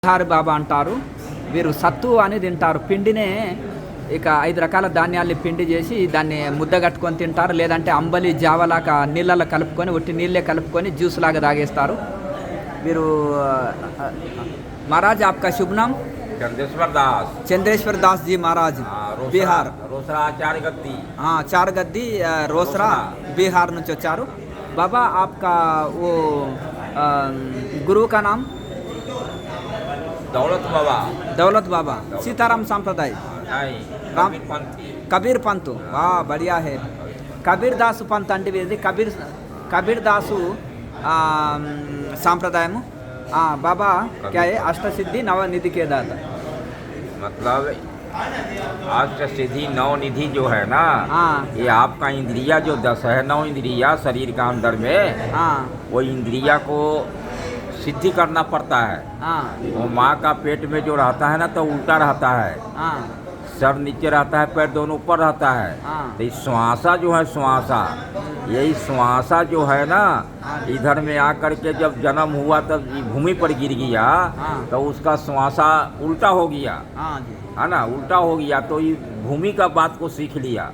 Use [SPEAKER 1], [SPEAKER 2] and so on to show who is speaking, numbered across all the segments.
[SPEAKER 1] బిహారీ బాబా అంటారు. వీరు సత్తు అని తింటారు. పిండినే ఇక 5 రకాల ధాన్యాల్ని పిండి చేసి దాన్ని ముద్ద కట్టుకొని తింటారు. లేదంటే అంబలి జావలాగా నీళ్ళలో కలుపుకొని ఒట్టి నీళ్ళే కలుపుకొని జ్యూస్ లాగా తాగేస్తారు. వీరు महाराज आपका शुभ नाम?
[SPEAKER 2] चंद्रेश्वर दास।
[SPEAKER 1] चंद्रेश्वर दास जी महाराज, बिहार
[SPEAKER 2] रोसरा चार गद्दी।
[SPEAKER 1] हाँ, चार गद्दी रोसरा बिहार నుంచి వచ్చారు. बाबा आपका वो गुरु का नाम?
[SPEAKER 2] दौलत बाबा।
[SPEAKER 1] दौलत बाबा सीताराम संप्रदाय
[SPEAKER 2] नहीं,
[SPEAKER 1] राम
[SPEAKER 2] पंथी।
[SPEAKER 1] कबीर पंत। वाह बढ़िया है. कबीर दास पंत అంటే ఇది कबीर दासु सांप्रदायము. बाबा क्या है? अष्ट सिद्धि नव निधि के दाता.
[SPEAKER 2] मतलब अष्ट सिद्धि नौ निधि जो है ना, ये आपका इंद्रिया जो 10 है, 9 इंद्रिया शरीर का अंदर में, वो इंद्रिया को सिद्धि करना पड़ता है. वो माँ का पेट में जो रहता है ना, तो उल्टा रहता है. सर नीचे रहता है, पैर दोनों ऊपर रहता है. तो श्वासा जो है, श्वासा, यही श्वासा जो है ना, इधर में आकर के जब जन्म हुआ तब भूमि पर गिर गया, तो उसका श्वासा उल्टा हो गया, है ना, उल्टा हो गया. तो ये भूमि का बात को सीख लिया.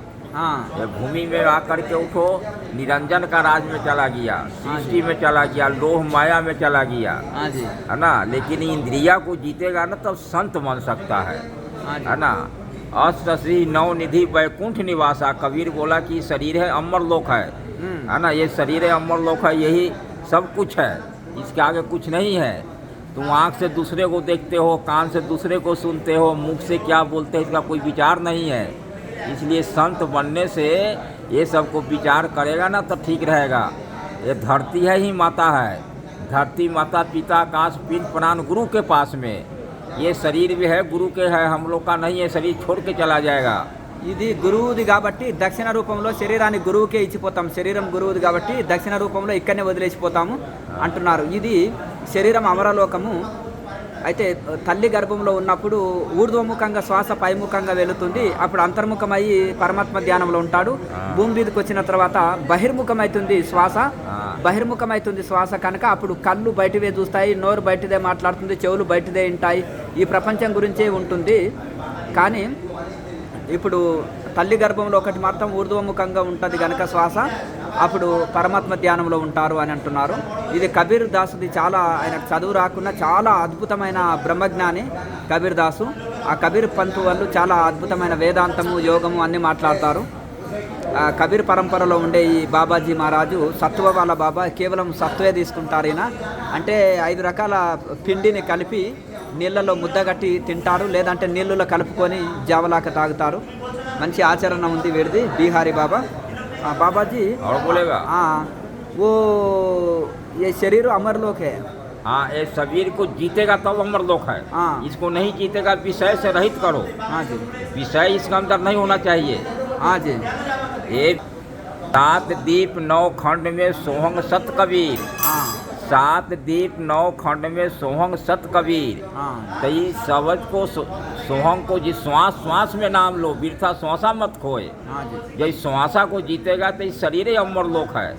[SPEAKER 2] ये भूमि में आकर के उठो, निरंजन का राज में चला गया, सृष्टि में चला गया, लोह माया में चला गया, है ना. लेकिन इंद्रिया को जीतेगा ना, तब संत बन सकता है ना. अष्ट श्री नौ निधि वैकुंठ निवासा. कबीर बोला कि शरीर है अमर लोक है ना. ये शरीर है अमर लोक है, यही सब कुछ है, इसके आगे कुछ नहीं है. तुम आँख से दूसरे को देखते हो, कान से दूसरे को सुनते हो, मुख से क्या बोलते हैं इसका कोई विचार नहीं है. इसलिए संत बनने से ये सबको विचार करेगा ना, तो ठीक रहेगा. ये धरती है ही माता है. धरती माता पिता आकाश पिंड प्राण गुरु के पास में. ये शरीर भी है गुरु के है, हम लोग का नहीं है. शरीर छोड़ के चला जाएगा.
[SPEAKER 1] ఇది గురువుది కాబట్టి దక్షిణ రూపంలో శరీరాన్ని గురువుకే ఇచ్చిపోతాం. శరీరం గురువుది కాబట్టి దక్షిణ రూపంలో ఇక్కడనే వదిలేసిపోతాము అంటున్నారు. ఇది శరీరం అమరలోకము. అయితే తల్లి గర్భంలో ఉన్నప్పుడు ఊర్ధ్వముఖంగా శ్వాస పైముఖంగా వెళుతుంది. అప్పుడు అంతర్ముఖమయ్యి పరమాత్మ ధ్యానంలో ఉంటాడు. భూమి మీదకి వచ్చిన తర్వాత బహిర్ముఖమవుతుంది శ్వాస. బహిర్ముఖమవుతుంది శ్వాస కనుక అప్పుడు కళ్ళు బయటవే చూస్తాయి, నోరు బయటదే మాట్లాడుతుంది, చెవులు బయటదే వింటాయి. ఈ ప్రపంచం గురించే ఉంటుంది. కానీ ఇప్పుడు తల్లి గర్భంలో ఒకటి మాత్రం ఊర్ధ్వముఖంగా ఉంటుంది కనుక శ్వాస, అప్పుడు పరమాత్మ ధ్యానంలో ఉంటారు అని అంటున్నారు. ఇది కబీర్ దాసుది. చాలా ఆయనకు చదువు రాకున్నా చాలా అద్భుతమైన బ్రహ్మజ్ఞాని కబీర్ దాసు. ఆ కబీర్ పంతు వాళ్ళు చాలా అద్భుతమైన వేదాంతము యోగము అన్నీ మాట్లాడతారు. కబీర్ పరంపరలో ఉండే ఈ బాబాజీ మహారాజు సత్వ వాళ్ళ బాబా. కేవలం సత్వే తీసుకుంటారు. ఈయన అంటే 5 రకాల పిండిని కలిపి నీళ్ళలో ముద్దగట్టి తింటారు, లేదంటే నీళ్ళలో కలుపుకొని జావలాక తాగుతారు. మంచి ఆచరణ ఉంది వీడిది. బిహారీ బాబా. बाबा जी
[SPEAKER 2] और बोलेगा
[SPEAKER 1] वो ये शरीर अमरलोक है.
[SPEAKER 2] हाँ, ये शरीर को जीतेगा तब अमरलोक है. इसको नहीं जीतेगा, विषय से रहित करो.
[SPEAKER 1] हाँ जी,
[SPEAKER 2] विषय इसके अंदर नहीं होना चाहिए.
[SPEAKER 1] हाँ जी.
[SPEAKER 2] एक 7 दीप 9 खंड में सोहंग सत कबीर. 7 दीप 9 खंड में सोहंग सत कबीर. तो इस शब्द को सोहंग को जिस श्वास श्वास में नाम लो, बिरथा श्वासा मत खोए. जब श्वासा को जीतेगा तो इस शरीर ही अमर लोक है.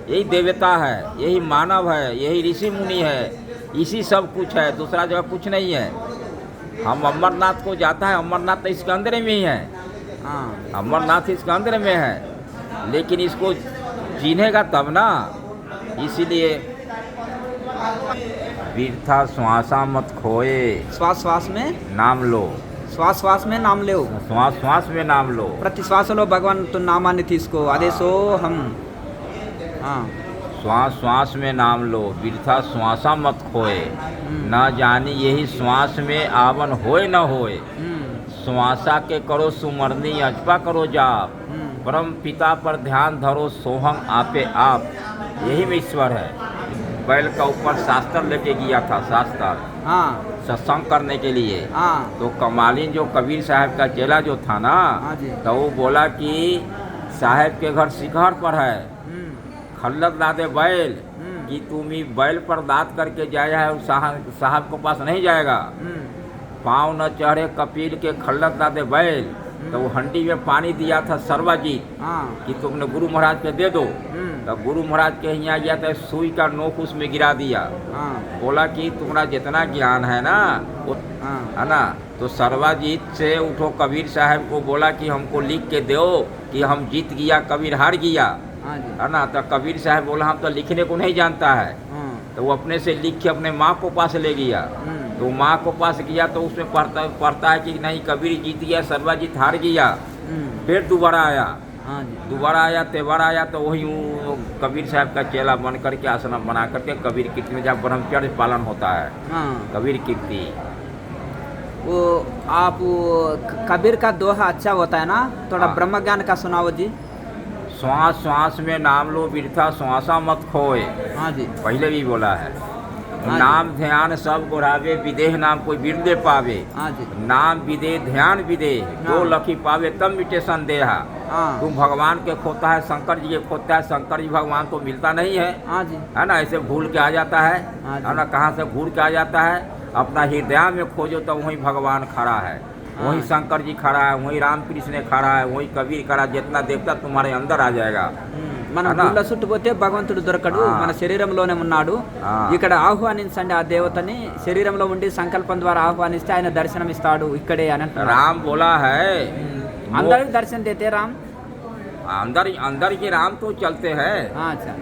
[SPEAKER 2] यही देवता है, यही मानव है, यही ऋषि मुनि है, इसी सब कुछ है, दूसरा जगह कुछ नहीं है. हम अमरनाथ को जाता है, अमरनाथ तो इसके अंदर में ही है. अमरनाथ इसके अंदर में है, लेकिन इसको जीनेगा तब ना. इसीलिए बिरथा श्वासा मत खोए.
[SPEAKER 1] श्वास श्वास में
[SPEAKER 2] नाम लो.
[SPEAKER 1] శ్వాస శ్వాస में नाम ले.
[SPEAKER 2] श्वास श्वास में नाम लो.
[SPEAKER 1] ప్రతి శ్వాసలో భగవంతుని నామాన్ని తీసుకో. అదే సోహం.
[SPEAKER 2] श्वास श्वास में नाम लो. बिरथा श्वासा मत खोए. न जानी यही श्वास में आवन होए न होए. श्वासा के करो सुमरनी, अजपा करो जाप. परम पिता पर ध्यान धरो, सोहम आपे आप. यही में ईश्वर है. बैल का ऊपर शास्त्र लेके गया था, शास्त्र सत्संग करने के लिए. तो कमालीन जो कबीर साहब का चेला जो था ना, तो वो बोला कि साहब के घर शिखर पर है, खल्लत लादे बैल, कि तुम ही बैल पर दाद करके जाया है, साहब के पास नहीं जाएगा. पाँव न चढ़े कपिल के खल्लत लादे बैल, तो वो हंडी में पानी दिया था सर्वाजीत
[SPEAKER 1] हाँ
[SPEAKER 2] कि तुमने गुरु महाराज के दे दो। तो गुरु महाराज के यहाँ गया तो सुई का नोक उसमें गिरा दिया।
[SPEAKER 1] हाँ
[SPEAKER 2] बोला कि तुम्हारा जितना ज्ञान है ना वो
[SPEAKER 1] हाँ
[SPEAKER 2] है ना, तो सर्वाजीत से उठो कबीर साहब को बोला कि हमको लिख के दो कि हम जीत गया कबीर हार गया,
[SPEAKER 1] हाँ जी
[SPEAKER 2] है ना। तो कबीर साहब बोला हम तो लिखने को नहीं जानता है।
[SPEAKER 1] हाँ
[SPEAKER 2] तो वो अपने से लिख के अपने माँ को पास ले गया। तो माँ को पास गया तो उसमें पढ़ता है कि नहीं कबीर जीत गया सर्वाजीत हार गया। फिर दोबारा आया,
[SPEAKER 1] हाँ जी
[SPEAKER 2] दोबारा आया त्योहार आया तो वही वो कबीर साहब का चेला बन करके आश्रम बना करके कबीर कीर्ति में जब ब्रह्मचर्य पालन होता है
[SPEAKER 1] हाँ
[SPEAKER 2] कबीर कीर्ति।
[SPEAKER 1] वो आप वो कबीर का दोहा अच्छा होता है ना, थोड़ा
[SPEAKER 2] हाँ।
[SPEAKER 1] ब्रह्म ज्ञान का सुनाओ जी।
[SPEAKER 2] श्वास श्वास में नाम लो बिरथा श्वासा मत खोए,
[SPEAKER 1] हाँ जी
[SPEAKER 2] पहले भी बोला है।
[SPEAKER 1] हाँ
[SPEAKER 2] नाम ध्यान सब गुरावे विदेह नाम कोई बिरदे पावे।
[SPEAKER 1] हाँ जी
[SPEAKER 2] नाम विदेह ध्यान विदेह दो
[SPEAKER 1] हाँ।
[SPEAKER 2] लखी पावे तब मिटे संदेहा।
[SPEAKER 1] हाँ
[SPEAKER 2] तुम भगवान के खोता है शंकर जी के खोता है, शंकर जी भगवान को मिलता नहीं है,
[SPEAKER 1] हाँ जी
[SPEAKER 2] है ना। ऐसे भूल के आ जाता है,
[SPEAKER 1] हाँ जी।
[SPEAKER 2] है ना, कहाँ से घूर के आ जाता है। अपना हृदय में खोजो तो वहीं भगवान खड़ा है, वहीं
[SPEAKER 1] हाँ।
[SPEAKER 2] शंकर जी खड़ा है, वहीं राम कृष्ण खड़ा है, वहीं कबीर खड़ा। जितना देवता तुम्हारे अंदर आ जाएगा।
[SPEAKER 1] మనం
[SPEAKER 2] అన్నా.
[SPEAKER 1] గుళ్ళ చుట్టుపోతే భగవంతుడు దొరకడు,
[SPEAKER 2] ఆ.
[SPEAKER 1] మన శరీరంలోనే ఉన్నాడు.
[SPEAKER 2] ఆ.
[SPEAKER 1] ఇక్కడ ఆహ్వానించండి ఆ దేవతని, శరీరంలో ఉండి సంకల్పం ద్వారా ఆహ్వానిస్తే ఆయన దర్శనం ఇస్తాడు ఇక్కడే అని అంటున్నాడు.
[SPEAKER 2] राम बोला है
[SPEAKER 1] అందరికి దర్శనం देते राम.
[SPEAKER 2] अंदर अंदर के राम तो चलते हैं।
[SPEAKER 1] हाँ अच्छा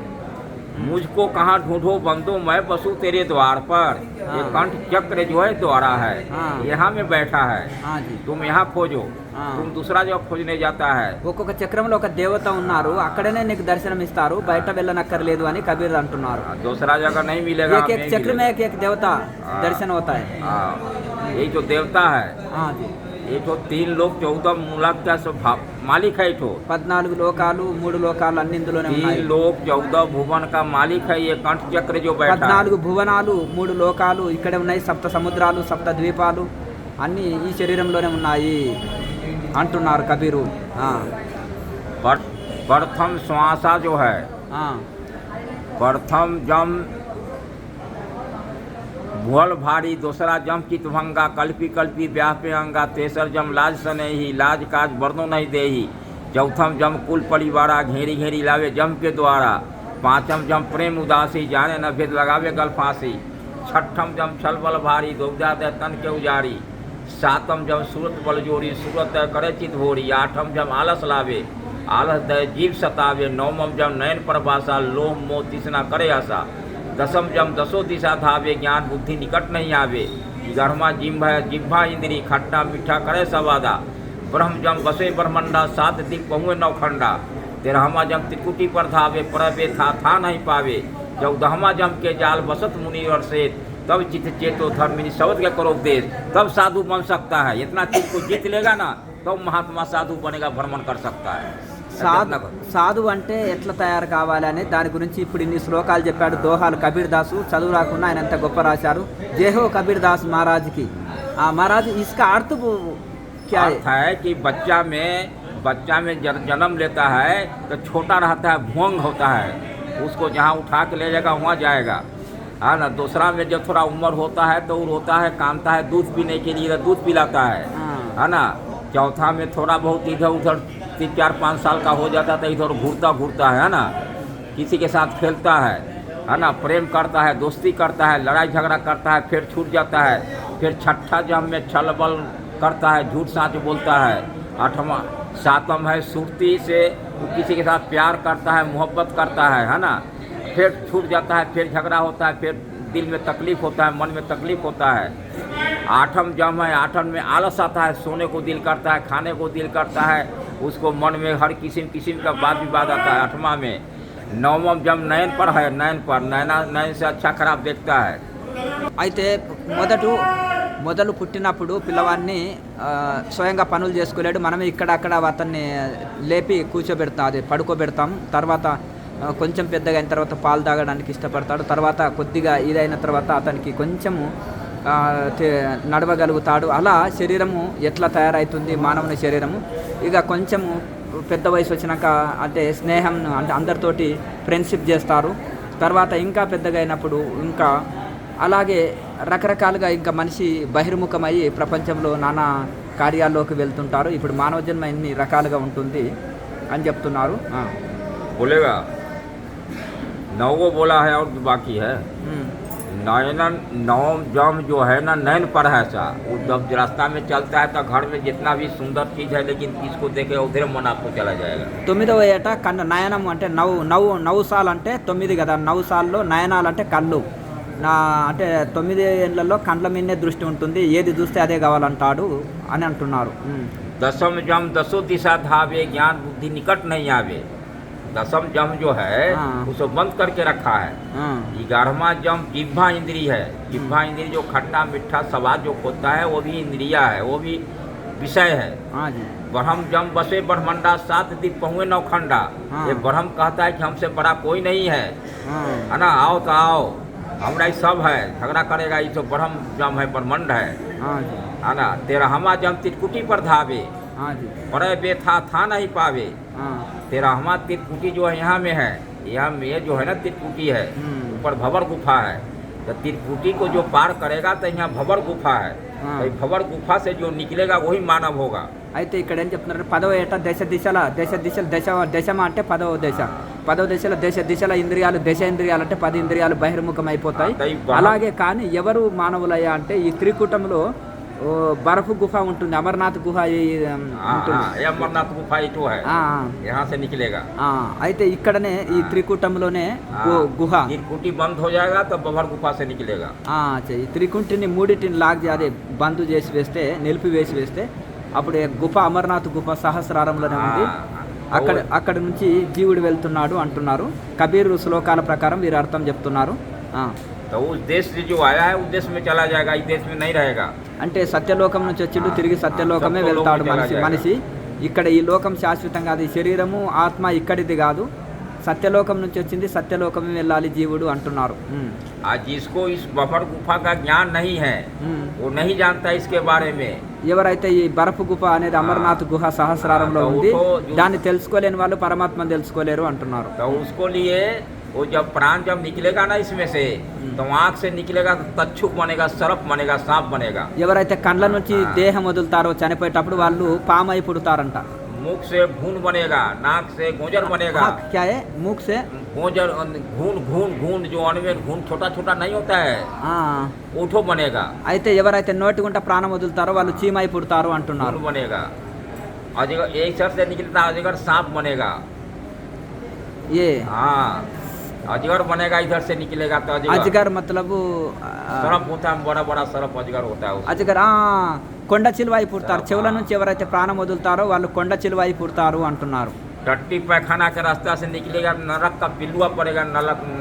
[SPEAKER 2] मुझको कहाँ ढूंढो बंदो मैं बसू तेरे द्वार पर। ये कंठ चक्र जो है द्वारा है,
[SPEAKER 1] हाँ।
[SPEAKER 2] यहाँ में बैठा है।
[SPEAKER 1] हाँ जी
[SPEAKER 2] तुम यहाँ खोजो,
[SPEAKER 1] हाँ।
[SPEAKER 2] तुम दूसरा जगह खोजने जाता है।
[SPEAKER 1] ఒక్కొక్క చక్రంలో ఒక దేవత ఉన్నారు, అక్కడనే నీకు దర్శనం ఇస్తారు, బయట వెళ్ళనక్కర్లేదు అని కబీర్ అంటున్నారు.
[SPEAKER 2] दूसरा जगह नहीं मिलेगा।
[SPEAKER 1] एक एक
[SPEAKER 2] नहीं
[SPEAKER 1] चक्र में
[SPEAKER 2] मिलेगा।
[SPEAKER 1] एक एक देवता
[SPEAKER 2] हाँ।
[SPEAKER 1] दर्शन होता है.
[SPEAKER 2] हाँ, ये जो देवता है
[SPEAKER 1] हाँ जी
[SPEAKER 2] ये तो 3 लोग 14 मूलक का सब मालिक है। तो
[SPEAKER 1] 14 లోకాలు 3 లోకాలు అన్ని ఇందులోనే
[SPEAKER 2] 3
[SPEAKER 1] ఉన్నాయి.
[SPEAKER 2] लोग 14 भुवन का मालिक है। ये कंठ चक्र जो बैठा है
[SPEAKER 1] 14 భువనాలు 3 లోకాలు ఇక్కడే ఉన్నాయి, సప్త సముద్రాలు సప్త ద్వీపాలు అన్నీ ఈ శరీరంలోనే ఉన్నాయి అంటున్నారు కబీరు.
[SPEAKER 2] प्रथम श्वासा जो है, प्रथम जम भुअल भारी, दूसरा जम चितभंगा, कल्पी कल्पी ब्याह पे अंगा, तेसर जम लाज सने ही लाज काज बरनो नहीं दे ही, चौथम जम कुल परिवारा घेरी घेरी लावे जम के द्वारा, पांचम जम प्रेम उदासी जाने न भेद लगावे गल फांसी, छठम जम छल बल भारी दुग्धा दे तन के उजारी, सातम जम सूरत बल जोरी सूरत दे करे चित भोरी, आठम जम आलस लावे आलस दे जीव सतावे, नौमम जम नयन प्रभाषा लोह मोह तिसना करे आशा, दसम जम दसो दिशा धावे ज्ञान बुद्धि निकट नहीं आवे, 11वां जिम्भ है जिह्वा इंद्री खट्टा मीठा करे सवादा, ब्रह्म जम बसे ब्रह्मंडा 7 दिक पहुए नौखंडा, 13वां जम त्रिकुटी पर धावे परबे था नहीं पावे, 14वां जम के जाल बसत मुनि और सेत, तब चित चेतो धर्मिनी शब्द के करो उपदेश, तब साधु बन सकता है। इतना चीज को जीत लेगा ना तब महात्मा साधु बनेगा, भ्रमण कर सकता है।
[SPEAKER 1] సాధు అంటే ఎట్లా తయారు కావాలని దాని గురించి ఇప్పుడు ఇన్ని శ్లోకాలు చెప్పాడు. దోహాలు కబీర్ దాసు చదువు రాకుండా ఆయన ఎంత గొప్ప రాశారు. జేహో కబీర్ దాస్ महाराज की. महाराज इसका अर्थ क्या
[SPEAKER 2] है कि बच्चा में जन्म लेता है तो छोटा रहता है, भोंग होता है, उसको जहाँ उठा के ले जाएगा वहाँ जाएगा, है ना। दूसरा में जब थोड़ा उम्र होता है तो वो रोता है कामता है, दूध पीने के लिए दूध पिलाता है ना। चौथा में थोड़ा बहुत इधर उधर 3-4-5 साल का हो जाता है, इधर घूरता है ना, किसी के साथ खेलता है ना, प्रेम करता है, दोस्ती करता है, लड़ाई झगड़ा करता है, फिर छूट जाता है। फिर छठा जम में छल बल करता है, झूठ साँच बोलता है। 8वां 7वां है सुरती से किसी के साथ प्यार करता है, मोहब्बत करता है ना, फिर छूट जाता है, फिर झगड़ा होता है, फिर दिल में तकलीफ होता है, मन में तकलीफ होता है। 8वां जम है, 8वां में आलस आता है, सोने को दिल करता है, खाने को दिल करता है, उसको मन में हर किस्म का वाद विवाद आता है। 8वां में 9वां जम नयन पर है, नयन से अच्छा खराब देखता है।
[SPEAKER 1] అయితే మొదలు పుట్టినప్పుడు పిల్లవాడిని స్వయంగా పనులు చేసుకోలేడు, మనమే ఇక్కడ అక్కడ అతన్ని లేపి కూర్చోబెడతాం, అది పడుకోబెడతాం. తర్వాత కొంచెం పెద్దగా అయిన తర్వాత పాలు తాగడానికి ఇష్టపడతాడు. తర్వాత కొద్దిగా ఇదైన తర్వాత అతనికి కొంచెము నడవగలుగుతాడు. అలా శరీరము ఎట్లా తయారవుతుంది మానవుని శరీరము. ఇక కొంచెము పెద్ద వయసు వచ్చినాక అంటే స్నేహం అంటే అందరితోటి ఫ్రెండ్షిప్ చేస్తారు. తర్వాత ఇంకా పెద్దగా అయినప్పుడు ఇంకా అలాగే రకరకాలుగా ఇంకా మనిషి బహిర్ముఖమయ్యి ప్రపంచంలో నానా కార్యాల్లోకి వెళ్తుంటారు. ఇప్పుడు మానవ జన్మ ఇన్ని రకాలుగా ఉంటుంది అని చెప్తున్నారు.
[SPEAKER 2] बोलेगा 9 को बोला है और बाकी है नयन नवम जम जो है ना नयन पर है सा वो जब रास्ता में चलता है तो घर में जितना भी सुंदर चीज़ है लेकिन इसको देखे उधर मन आपको चला जाएगा.
[SPEAKER 1] 9వ ఏట కన్ను నయనం అంటే నవ్వు సాల్ అంటే 9 కదా. 9 సాల్లో నయనాలు అంటే కళ్ళు. అంటే 9 ఏళ్లలో కండ్ల మీదనే దృష్టి ఉంటుంది, ఏది చూస్తే అదే కావాలంటాడు అని అంటున్నారు.
[SPEAKER 2] दसम जम दसो दिशा धावे ज्ञान बुद्धि निकट नहीं आवे. दसम जम जो है उसको बंद करके रखा है. 11वां जम जिह्वा इंद्री है. जिह्वा इंद्री जो खट्टा मीठा स्वाद जो होता है वो भी इंद्रिया है, वो भी विषय है. ब्रह्म जम बसे ब्रह्मंडा 7 दीप पहुए नौखंडा. ये ब्रह्म कहता है कि हमसे बड़ा कोई नहीं है ना, आओ तो आओ, हमारा ही सब है, झगड़ा करेगा ये तो ब्रह्म जम है, ब्रह्मंड है ना. 13वां जम तिरकुटी पर धावे. बड़े बेथा था नहीं पावे. 13वां तिरकुटी जो है यहाँ में है, यहाँ में जो है ना तिरकुटी है, ऊपर भंवर गुफा है. तो तिरकुटी को जो पार करेगा तो यहाँ भंवर गुफा है. तो भंवर गुफा से जो निकलेगा वही मानव होगा.
[SPEAKER 1] అయితే ఇక్కడ ఏం చెప్తున్నారు, 10వ ఏట దశమ అంటే 10వ దశ. 10వ దశలో దిశల ఇంద్రియాలు దశేంద్రియాలు అంటే 10 ఇంద్రియాలు బహిర్ముఖం అయిపోతాయి. అలాగే కానీ ఎవరు మానవులయ్యా అంటే ఈ త్రికూటంలో బర్ఫ్ గుహ ఉంటుంది, అమర్నాథ్ గుహ ఉంటుంది.
[SPEAKER 2] అమర్నాథ్ గుహ ఇటు है यहाँ से निकलेगा.
[SPEAKER 1] అయితే ఇక్కడనే ఈ త్రికూటంలోనే గుహ
[SPEAKER 2] त्रिकुटी बंद हो जाएगा तो भंवर गुफा से निकलेगा.
[SPEAKER 1] ఈ త్రికుంటిని మూడిటిని అదే బంద్ చేసి వేస్తే, నిలిపివేసి వేస్తే అప్పుడు గుహ అమర్నాథ్ గుహ సహస్రారంలోనే ఉంది. అక్కడ నుంచి జీవుడు వెళ్తున్నాడు అంటున్నారు. కబీర్ శ్లోకాల ప్రకారం వీరు అర్థం చెప్తున్నారు.
[SPEAKER 2] तो उस देश से जो आया है उस देश में चला जाएगा, इस देश में नहीं रहेगा.
[SPEAKER 1] అంటే సత్యలోకం నుంచి వచ్చిండు, తిరిగి సత్యలోకమే వెళ్తాడు మనిషి. ఇక్కడ ఈ లోకం శాశ్వతం కాదు, ఈ శరీరము ఆత్మ ఇక్కడిది కాదు, సత్యలోకం నుంచి వచ్చింది, సత్యలోకమే వెళ్ళాలి జీవుడు అంటున్నారు.
[SPEAKER 2] आज जिसको इस भंवर गुफा का ज्ञान नहीं है वो नहीं जानता इसके बारे में.
[SPEAKER 1] ఎవరైతే ఈ బర్ఫ్ గుహ అనేది అమర్నాథ్ గుహ సహస్రారంలో ఉంది, దాన్ని తెలుసుకోలేని వాళ్ళు పరమాత్మను తెలుసుకోలేరు అంటున్నారు.
[SPEAKER 2] तो उसको लिए वो जब प्राण जब निकलेगा ना इसमें से तो आँख से निकलेगा तो तच्छुक बनेगा, सर्प बनेगा, सांप बनेगा.
[SPEAKER 1] ఎవరైతే కండ్ల నుంచి దేహం వదులుతారో చనిపోయేటప్పుడు వాళ్ళు పామై పుడతారంట.
[SPEAKER 2] मुख से घून बनेगा, नाक से गोजर बनेगा.
[SPEAKER 1] क्या है? मुख से
[SPEAKER 2] गोजर, घून जो अन्न में घून छोटा छोटा नहीं होता है, ऊठो बनेगा.
[SPEAKER 1] అయితే ఎవరైతే నోటి గుంట ప్రాణం వదులుతారో వాళ్ళు చీమై పుడతారు అంటున్నారు.
[SPEAKER 2] बनेगा. अजगर एक सर से निकलता अजगर सांप बनेगा.
[SPEAKER 1] ये
[SPEAKER 2] अजगर बनेगा, इधर से निकलेगा तो
[SPEAKER 1] अजगर मतलब
[SPEAKER 2] सरप होता है, बड़ा बड़ा सरप अजगर होता है.
[SPEAKER 1] అజగర్ కొండ చిలువాయి పుడతారు. చెవుల నుంచి ఎవరైతే ప్రాణం వదులుతారో వాళ్ళు కొండ చిలువాయి పుడతారు అంటున్నారు.
[SPEAKER 2] टट्टी पैखाना के रास्ता से निकलेगा, नरक का पिलुआ पड़ेगा,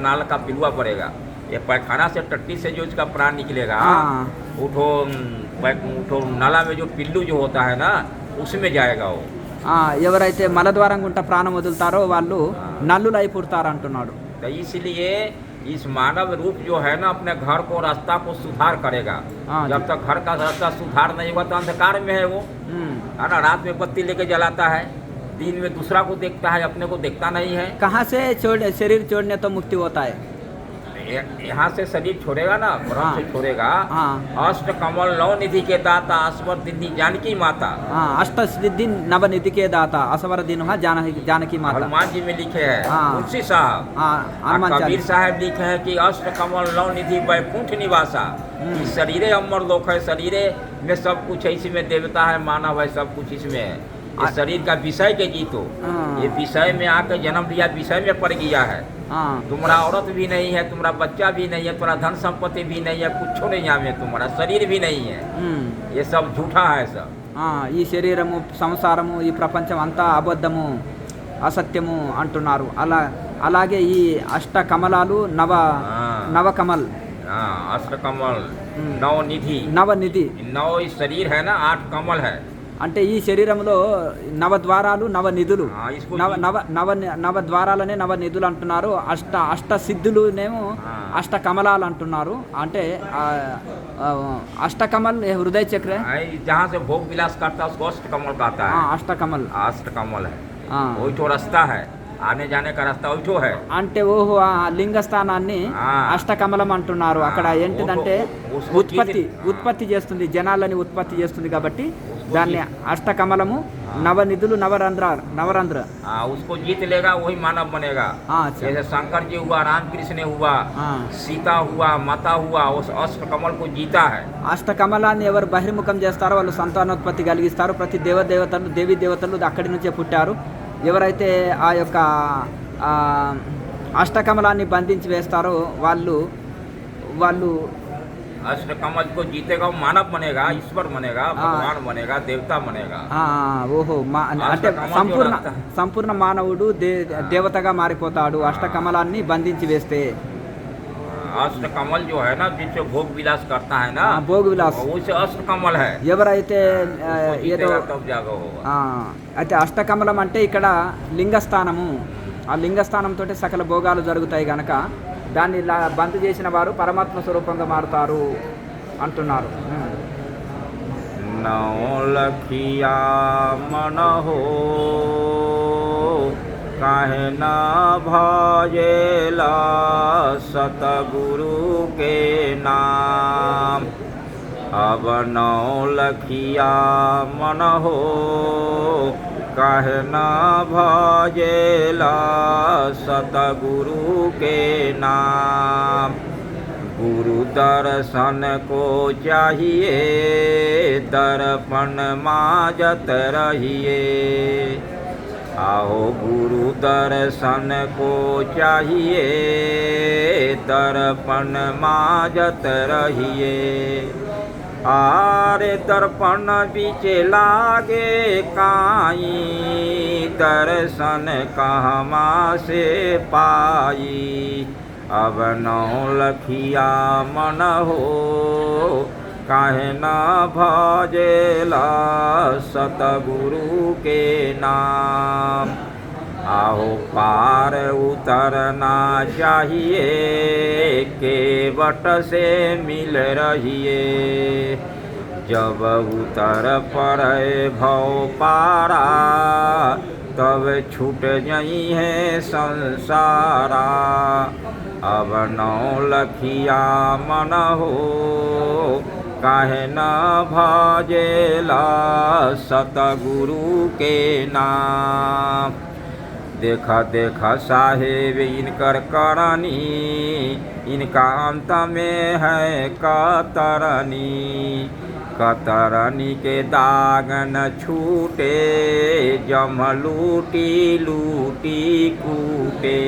[SPEAKER 2] नाल का पिलुआ पड़ेगा. ये पैखाना से टट्टी से जो इसका प्राण निकलेगा, उठो नाला में जो पिल्लू जो होता है ना उसमें जाएगा वो.
[SPEAKER 1] ఎవరైతే మలద్వారం గుంట ప్రాణం వదులుతారో వాళ్ళు నల్లులై పుడతారు అంటున్నాడు.
[SPEAKER 2] तो इसलिए इस मानव रूप जो है ना अपने घर को रास्ता को सुधार करेगा. जब तक घर का रास्ता सुधार नहीं हुआ तो अंधकार में है वो, है ना. रात में बत्ती लेके जलाता है, दिन में दूसरा को देखता है, अपने को देखता नहीं है.
[SPEAKER 1] कहाँ से शरीर छोड़ने तो मुक्ति होता है?
[SPEAKER 2] यहाँ से शरीर छोड़ेगा ना, ब्रह्म से छोड़ेगा. अष्ट कमल नव निधि के दाता असवर दिन्नी जानकी माता.
[SPEAKER 1] अष्ट सिद्धि नव निधि के दाता असवर दिन जानकी माता.
[SPEAKER 2] हनुमान जी में लिखे है, तुलसी साहब, कबीर साहब लिखे हैं कि अष्ट कमल नव निधि वैकुंठ निवासा. शरीरे अमर लोक है, शरीरे में सब कुछ है, इसी में देवता है, मानव है, सब कुछ इसमें है. ये शरीर का विषय के जीतो, ये विषय में आकर जन्म लिया, विषय में पड़ गया है. तुम्हारा औरत भी नहीं है, तुम्हारा बच्चा भी नहीं है, तुम्हारा धन संपत्ति भी नहीं है, कुछ नहीं यहाँ में, तुम्हारा शरीर भी नहीं है. ये सब झूठा है सब.
[SPEAKER 1] ఈ శరీరము, సంసారము, ఈ ప్రపంచం అంతా అబద్ధము, అసత్యము అంటున్నారు. అలాగే ఈ అష్ట కమలాలు నవకమల్,
[SPEAKER 2] अष्टकमल नवनिधि. नव शरीर है ना, 8 कमल है.
[SPEAKER 1] అంటే ఈ శరీరంలో నవద్వారాలు నవనిధులు, నవద్వారాలనే నవనిధులు అంటున్నారు. అష్ట సిద్ధులునేమో అష్ట కమలాలు అంటున్నారు. అంటే अष्टकमल हृदय चक्र है,
[SPEAKER 2] जहाँ से भोग विलास करता है उसको अष्टकमल कहता है.
[SPEAKER 1] अष्टकमल
[SPEAKER 2] है. वही तो रास्ता है. आने जाने का रास्ता उठो है।
[SPEAKER 1] అంటే ఓహో ఆ లింగ స్థానాన్ని
[SPEAKER 2] ఆ.
[SPEAKER 1] అష్టకమలం అంటున్నారు. అక్కడ ఏంటిదంటే
[SPEAKER 2] उसको
[SPEAKER 1] ఉత్పత్తి చేస్తుంది, జనాలని ఉత్పత్తి చేస్తుంది కాబట్టి దాన్ని అష్టకమలము. నవనిధులు నవరంధ్ర.
[SPEAKER 2] उसको जीत लेगा वही मानव बनेगा। जैसे शंकर जी हुआ, रामकृष्ण हुआ, सीता हुआ, माता हुआ, उस अष्ट कमल को जीता है।
[SPEAKER 1] అష్టకమలాన్ని ఎవరు బహిర్ముఖం చేస్తారో వాళ్ళు సంతానోత్పత్తి కలిగిస్తారు. ప్రతి దేవీ దేవతలు అక్కడి నుంచే పుట్టారు. ఎవరైతే ఆ యొక్క అష్టకమలాన్ని బంధించి వేస్తారో వాళ్ళు
[SPEAKER 2] अष्ट कमल को जीतेगा वो मानव बनेगा, ईश्वर बनेगा, भगवान बनेगा, देवता बनेगा।
[SPEAKER 1] ఓహో అంటే సంపూర్ణ మానవుడు దేవతగా మారిపోతాడు అష్టకమలాన్ని బంధించి వేస్తే.
[SPEAKER 2] अष्ट कमल जो है ना, जिससे भोग विलास करता है ना,
[SPEAKER 1] భోగ విలాస్
[SPEAKER 2] उसे अष्ट कमल है।
[SPEAKER 1] ఎవరైతే ఏదో
[SPEAKER 2] तब जागा होगा।
[SPEAKER 1] అయితే అష్టకమలం అంటే ఇక్కడ లింగస్థానము. ఆ లింగస్థానంతో సకల భోగాలు జరుగుతాయి కనుక దాన్ని బంద్ చేసిన వారు పరమాత్మ స్వరూపంగా మారుతారు అంటున్నారు.
[SPEAKER 2] नौलखिया मन हो काहे न भजेला सतगुरु के नाम। अब नौलखिया मन हो काहे न भजेला सतगुरु के नाम। गुरु दर्शन को चाहिए दर्पण माजत रहिए। आओ गुरु दर्शन को चाहिए दर्पण माजत रहिए। आरे दर्पण बीच लागे काई दर्शन कहमा से पाई। अब नौलखिया मन हो काहे न भजेला सतगुरु के नाम। आओ पार उतरना चाहिए केवट से मिल रहिए। जब उतर पड़े भव पारा तब छूट जई है संसारा। अब नौलखिया मन हो काहे न भजेला सतगुरु के नाम। देखा देखा साहेब इनकर करनी, इनका अंत में है कतरनी। कतरनी के दाग न छूटे जम लूटी लूटी कूटे।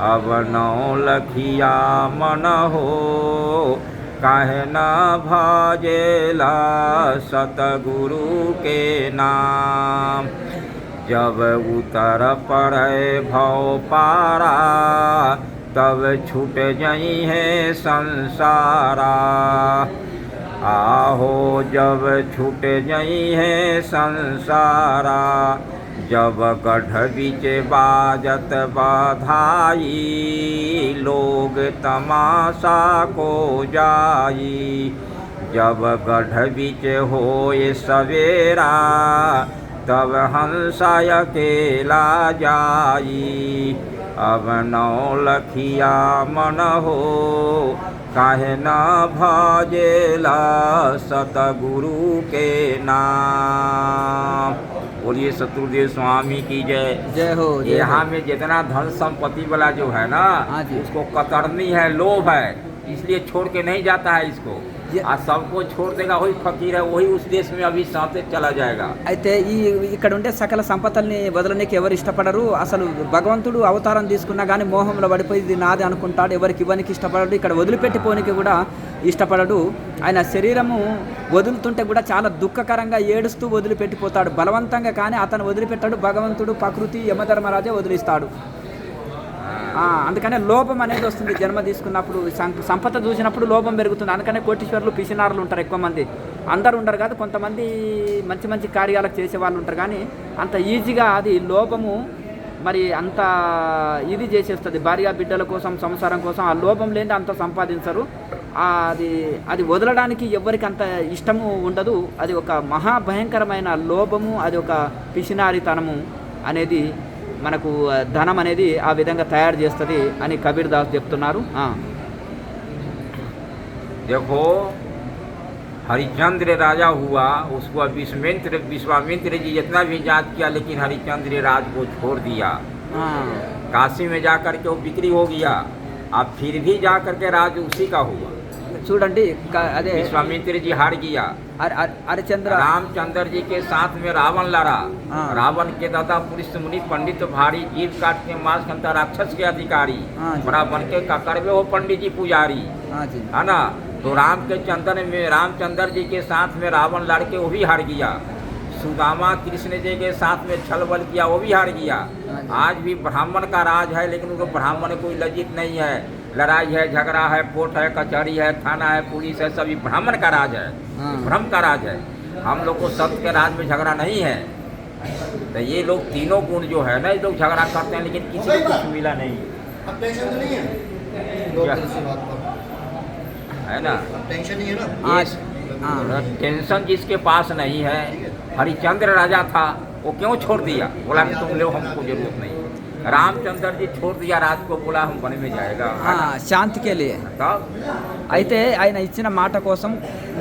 [SPEAKER 2] अब नौलखिया मन हो काहे न भजेला सतगुरु के नाम। जब उतर पड़े भव पारा तब छूट जई है संसारा। आहो जब छूट जई है संसारा। जब गढ़ बीच बाजत बधाई लोग तमाशा को जाई। जब गढ़ बीच होए सवेरा तब हंसा अकेला जाई। अब नौलखिया मन हो काहे न भजेला सतगुरु के नाम। बोलिए सतगुरुदेव स्वामी की जय।
[SPEAKER 1] जय हो।
[SPEAKER 2] यहाँ में जितना धन संपत्ति वाला जो है ना, उसको कतरनी है, लोभ है, इसलिए छोड़ के नहीं जाता है इसको। आज सबको छोड़ देगा वही फकीर है, वही उस देश में अभी साथ चला जाएगा।
[SPEAKER 1] అయితే ఇక్కడ ఉండే సకల సంపదల్ని వదలనికి ఎవరు ఇష్టపడరు. అసలు భగవంతుడు అవతారం తీసుకున్నా కానీ మోహంలో పడిపోయి ఇది నాది అనుకుంటాడు. ఎవరికి ఇవ్వనికి ఇష్టపడడు. ఇక్కడ వదిలిపెట్టిపోనికి కూడా ఇష్టపడడు. ఆయన శరీరము వదులుతుంటే కూడా చాలా దుఃఖకరంగా ఏడుస్తూ వదిలిపెట్టిపోతాడు బలవంతంగా. కానీ అతను వదిలిపెట్టాడు. భగవంతుడు ప్రకృతి యమధర్మరాజే వదిలిస్తాడు. అందుకనే లోపం అనేది వస్తుంది. జన్మ తీసుకున్నప్పుడు సంపద చూసినప్పుడు లోపం పెరుగుతుంది. అందుకనే కోటీశ్వరులు పిసినారులు ఉంటారు ఎక్కువ మంది. అందరు ఉండరు కాదు, కొంతమంది మంచి మంచి కార్యాలకు చేసే వాళ్ళు ఉంటారు. కానీ అంత ఈజీగా అది లోపము మరి అంత ఇది చేసేస్తుంది. భార్య బిడ్డల కోసం, సంసారం కోసం ఆ లోపం లేని అంత సంపాదించరు. అది వదలడానికి ఎవరికి అంత ఇష్టము ఉండదు. అది ఒక మహాభయంకరమైన లోపము, అది ఒక పిసినారితనము అనేది మనకు ధనం అనేది ఆ విధంగా తయారు చేస్తుంది అని కబీర్ దాస్ చెప్తున్నారు.
[SPEAKER 2] देखो हरिश्चंद्र राजा हुआ, उसको विश्वामित्र जी जितना भी जांच किया, लेकिन हरिश्चंद्र राज को छोड़ दिया। काशी में जा कर के वो बिक्री हो गया, अब फिर भी जा कर के राज उसी का हुआ।
[SPEAKER 1] చూడండి అదే
[SPEAKER 2] विश्वामित्र जी हार गया।
[SPEAKER 1] हरिश्चंद्र
[SPEAKER 2] रामचंद्र जी के साथ में रावण लड़ा। रावण के दादा पुरुष मुनि पंडित भारी, जीव काट के मांस खंता राक्षस के अधिकारी, बड़ा बन के करवे हो पंडित जी पुजारी, है ना। तो रामचंद्र जी के साथ में रावण लड़के वो भी हार गया। सुदामा कृष्ण जी के साथ में छल बल किया, वो भी हार गया। आज भी ब्राह्मण का राज है, लेकिन उनको ब्राह्मण कोई लज्जित नहीं है। लड़ाई है, झगड़ा है, कोर्ट है, कचहरी है, थाना है, पुलिस है, सभी ब्राह्मण का राज है, भ्रम का राज है। हम लोग को सत्य के राज में झगड़ा नहीं है। तो ये लोग तीनों गुण जो है ना, ये लोग झगड़ा करते हैं, लेकिन किसी को कुछ मिला नहीं है ना।
[SPEAKER 3] टेंशन नहीं है ना,
[SPEAKER 2] टेंशन जिसके पास नहीं है। हरिश्चंद्र राजा था, वो क्यों छोड़ दिया? बोला कि तुम लोग, हमको जरूरत नहीं। रामचंद्र जी छोड़ दिया राज को, बोला हम वन में जाएगा
[SPEAKER 1] శాంతికే అయితే ఆయన ఇచ్చిన మాట కోసం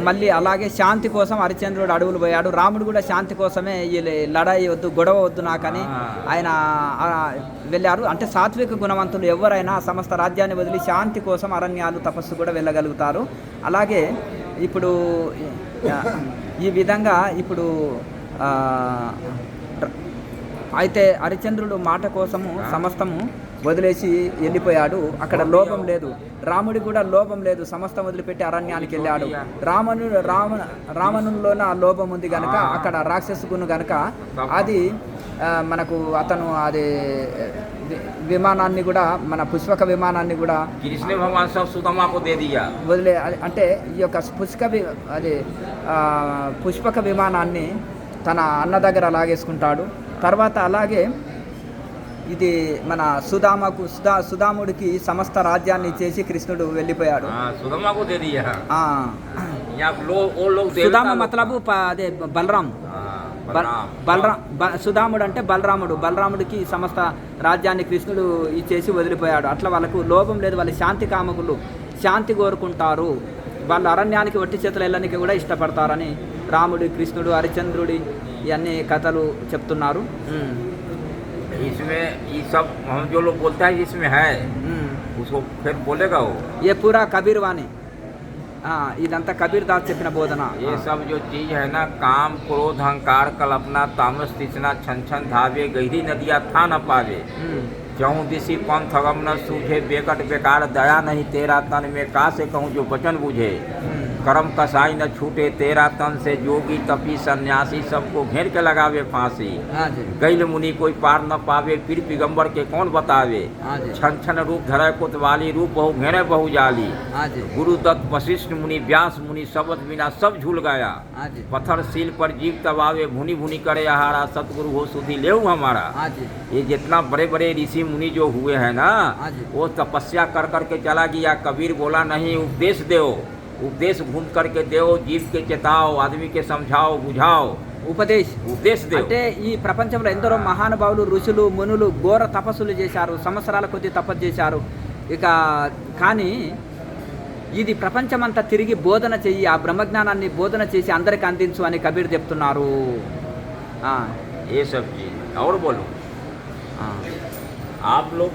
[SPEAKER 1] మళ్ళీ అలాగే శాంతి కోసం హరిశ్చంద్రుడు అడవులు పోయాడు. రాముడు కూడా శాంతి కోసమే ఈ లడాయి వద్దు, గొడవ వద్దు నాకని ఆయన వెళ్ళారు. అంటే సాత్విక గుణవంతులు ఎవరైనా సమస్త రాజ్యాన్ని వదిలి శాంతి కోసం అరణ్యాలు తపస్సు కూడా వెళ్ళగలుగుతారు. అలాగే ఇప్పుడు ఈ విధంగా ఇప్పుడు అయితే హరిశ్చంద్రుడు మాట కోసము సమస్తము వదిలేసి వెళ్ళిపోయాడు. అక్కడ లోపం లేదు, రాముడి కూడా లోపం లేదు, సమస్తం వదిలిపెట్టి అరణ్యానికి వెళ్ళాడు. రావణుల్లోన ఆ లోపం ఉంది కనుక అక్కడ రాక్షసుకును కనుక అది మనకు అతను అది విమానాన్ని కూడా, మన పుష్పక విమానాన్ని కూడా వదిలే, అంటే ఈ యొక్క పుష్పక విమానాన్ని తన అన్న దగ్గర లాగేసుకుంటాడు. తర్వాత అలాగే ఇది మన సుదాముడికి సమస్త రాజ్యాన్ని ఇచ్చేసి కృష్ణుడు వెళ్ళిపోయాడు. సుదామ మతలబు అదే బలరాం. సుదాముడు అంటే బలరాముడికి సమస్త రాజ్యాన్ని కృష్ణుడు ఇచ్చేసి వదిలిపోయాడు. అట్లా వాళ్ళకు లోపం లేదు, వాళ్ళు శాంతి కామకులు, శాంతి కోరుకుంటారు. వాళ్ళు అరణ్యానికి ఒట్టి చేతులు వెళ్ళడానికి కూడా ఇష్టపడతారని రాముడి, కృష్ణుడు, హరిశ్చంద్రుడి ఇవన్నీ కథలు చెప్తున్నారు.
[SPEAKER 2] इसमें ये सब हम जो लोग बोलता है इसमें है, उसको फिर बोलेगा वो।
[SPEAKER 1] ये पूरा कबीर वाणी, ఇదంతా కబీర్ దాస్ చెప్పిన బోధన.
[SPEAKER 2] ये सब जो चीज है ना, काम क्रोध अहंकार कल्पना तामस तृष्णा छन छन धावे, गहरी नदिया था न पावे, क्यों दिशी पंथ अगम न सूझे, बेकट बेकार दया नहीं तेरा तन में, का से कहूँ जो वचन बुझे, करम कसाई न छूटे तेरा तन से, जोगी तपी सन्यासी सबको घेर के लगावे फांसी, गैल मुनि कोई पार न पावे, पीर पिगंबर के कौन बतावे, छन छन रूप धरे कोतवाली, रूप बहु घेरे बहु जाली, गुरु दत्त वशिष्ठ मुनि व्यास मुनि, शब्द बिना सब झूल गया, पत्थर सील पर जीव तबावे, भुनी भुनी करे आहारा, सतगुरु हो सुधी लेऊ हमारा। ये जितना बड़े बड़े ऋषि मुनि जो हुए हैं ना, वो तपस्या कर कर के चला गया। कबीर बोला नहीं, उपदेश दो, उपदेश घूम करके देव, जीव के चेताओ, आदमी के समझाओ बुझाओ, ఉపదేశ్
[SPEAKER 1] అంటే ఈ ప్రపంచంలో ఎందరో మహానుభావులు, ఋషులు, మునులు ఘోర తపస్సులు చేశారు, సంవత్సరాల కొద్ది తపస్సు చేశారు. ఇక కానీ ఇది ప్రపంచమంతా తిరిగి బోధన చెయ్యి, ఆ బ్రహ్మజ్ఞానాన్ని బోధన చేసి అందరికి అందించు అని కబీర్ చెప్తున్నారు.
[SPEAKER 2] ये सब चीज और बोलो, आप लोग